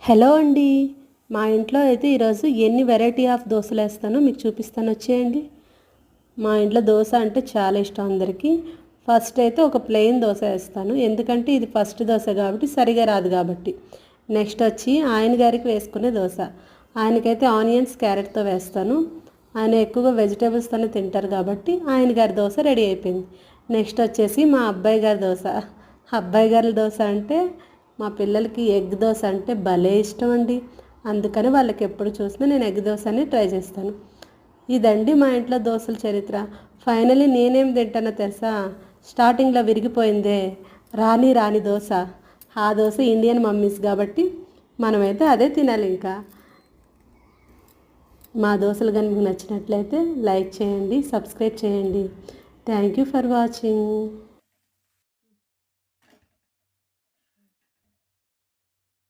Hello అండి. మా ఇంట్లో అయితే ఈరోజు ఎన్ని వెరైటీ ఆఫ్ దోశలు వేస్తానో మీకు చూపిస్తాను, వచ్చేయండి. మా ఇంట్లో దోశ అంటే చాలా ఇష్టం అందరికీ. ఫస్ట్ అయితే ఒక ప్లెయిన్ దోశ వేస్తాను, ఎందుకంటే ఇది ఫస్ట్ దోశ కాబట్టి సరిగా రాదు కాబట్టి. నెక్స్ట్ వచ్చి ఆయన గారికి వేసుకునే దోశ. ఆయనకైతే ఆనియన్స్ క్యారెట్తో వేస్తాను. ఆయన ఎక్కువగా వెజిటేబుల్స్తోనే తింటారు కాబట్టి ఆయన గారి దోశ రెడీ అయిపోయింది. నెక్స్ట్ వచ్చేసి మా అబ్బాయి గారి దోశ. అబ్బాయి గారి దోశ అంటే మా పిల్లలకి ఎగ్ దోశ అంటే భలే ఇష్టం అండి. అందుకని వాళ్ళకి ఎప్పుడు చూసినా నేను ఎగ్ దోశని ట్రై చేస్తాను. ఇదండి మా ఇంట్లో దోశల చరిత్ర. ఫైనలీ నేనేం తింటానో తెలుసా? స్టార్టింగ్లో విరిగిపోయిందే రాని రాని దోశ. ఆ దోశ ఇండియన్ మమ్మీస్ కాబట్టి మనమైతే అదే తినాలి. ఇంకా మా దోశలు కానీ మీకు నచ్చినట్లయితే లైక్ చేయండి, సబ్స్క్రైబ్ చేయండి. Thank you for watching.